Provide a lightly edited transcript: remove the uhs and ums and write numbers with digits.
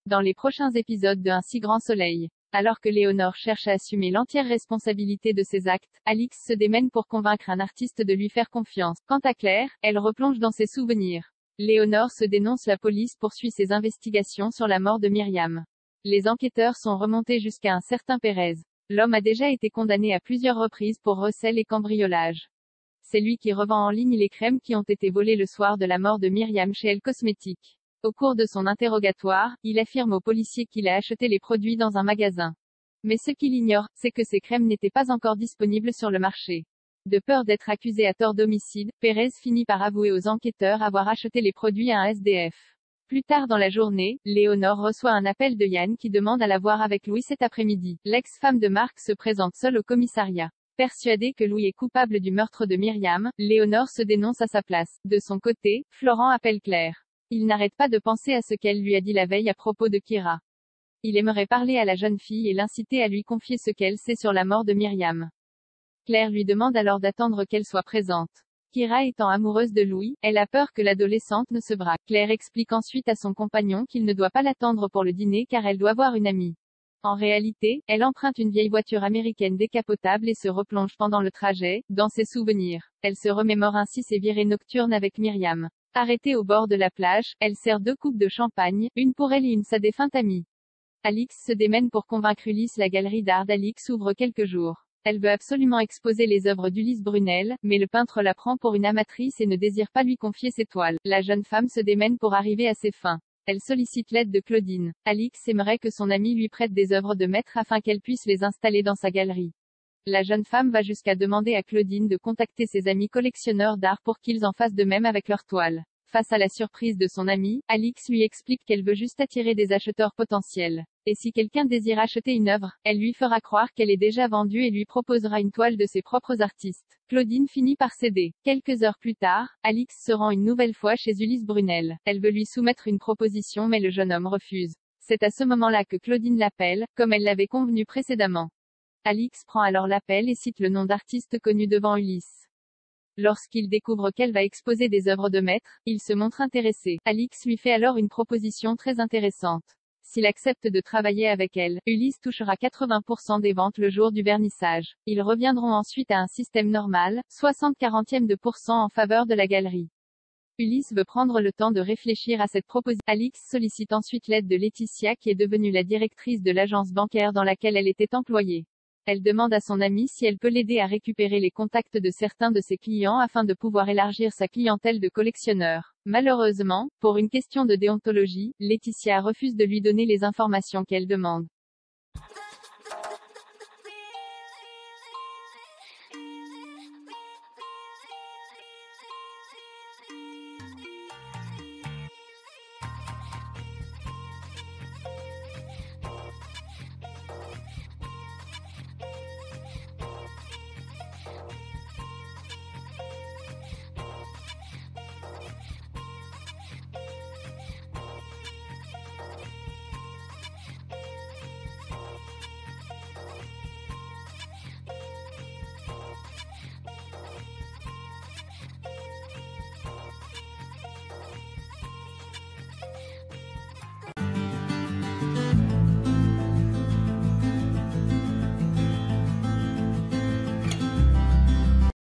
Dans les prochains épisodes de Un si grand soleil. Alors que Léonore cherche à assumer l'entière responsabilité de ses actes, Alix se démène pour convaincre un artiste de lui faire confiance. Quant à Claire, elle replonge dans ses souvenirs. Léonore se dénonce, la police poursuit ses investigations sur la mort de Myriam. Les enquêteurs sont remontés jusqu'à un certain Pérez. L'homme a déjà été condamné à plusieurs reprises pour recel et cambriolage. C'est lui qui revend en ligne les crèmes qui ont été volées le soir de la mort de Myriam chez Elle Cosmétiques. Au cours de son interrogatoire, il affirme aux policiers qu'il a acheté les produits dans un magasin. Mais ce qu'il ignore, c'est que ces crèmes n'étaient pas encore disponibles sur le marché. De peur d'être accusé à tort d'homicide, Pérez finit par avouer aux enquêteurs avoir acheté les produits à un SDF. Plus tard dans la journée, Léonore reçoit un appel de Yann qui demande à la voir avec Louis cet après-midi. L'ex-femme de Marc se présente seule au commissariat. Persuadée que Louis est coupable du meurtre de Myriam, Léonore se dénonce à sa place. De son côté, Florent appelle Claire. Il n'arrête pas de penser à ce qu'elle lui a dit la veille à propos de Kira. Il aimerait parler à la jeune fille et l'inciter à lui confier ce qu'elle sait sur la mort de Myriam. Claire lui demande alors d'attendre qu'elle soit présente. Kira étant amoureuse de Louis, elle a peur que l'adolescente ne se braque. Claire explique ensuite à son compagnon qu'il ne doit pas l'attendre pour le dîner car elle doit voir une amie. En réalité, elle emprunte une vieille voiture américaine décapotable et se replonge pendant le trajet, dans ses souvenirs. Elle se remémore ainsi ses virées nocturnes avec Myriam. Arrêtée au bord de la plage, elle sert 2 coupes de champagne, une pour elle et une sa défunte amie. Alix se démène pour convaincre Ulysse. La galerie d'art d'Alix ouvre quelques jours. Elle veut absolument exposer les œuvres d'Ulysse Brunel, mais le peintre la prend pour une amatrice et ne désire pas lui confier ses toiles. La jeune femme se démène pour arriver à ses fins. Elle sollicite l'aide de Claudine. Alix aimerait que son amie lui prête des œuvres de maître afin qu'elle puisse les installer dans sa galerie. La jeune femme va jusqu'à demander à Claudine de contacter ses amis collectionneurs d'art pour qu'ils en fassent de même avec leurs toiles. Face à la surprise de son amie, Alix lui explique qu'elle veut juste attirer des acheteurs potentiels. Et si quelqu'un désire acheter une œuvre, elle lui fera croire qu'elle est déjà vendue et lui proposera une toile de ses propres artistes. Claudine finit par céder. Quelques heures plus tard, Alix se rend une nouvelle fois chez Ulysse Brunel. Elle veut lui soumettre une proposition mais le jeune homme refuse. C'est à ce moment-là que Claudine l'appelle, comme elle l'avait convenu précédemment. Alix prend alors l'appel et cite le nom d'artiste connu devant Ulysse. Lorsqu'il découvre qu'elle va exposer des œuvres de maître, il se montre intéressé. Alix lui fait alors une proposition très intéressante. S'il accepte de travailler avec elle, Ulysse touchera 80% des ventes le jour du vernissage. Ils reviendront ensuite à un système normal, 60-40% en faveur de la galerie. Ulysse veut prendre le temps de réfléchir à cette proposition. Alix sollicite ensuite l'aide de Laetitia qui est devenue la directrice de l'agence bancaire dans laquelle elle était employée. Elle demande à son amie si elle peut l'aider à récupérer les contacts de certains de ses clients afin de pouvoir élargir sa clientèle de collectionneurs. Malheureusement, pour une question de déontologie, Laetitia refuse de lui donner les informations qu'elle demande.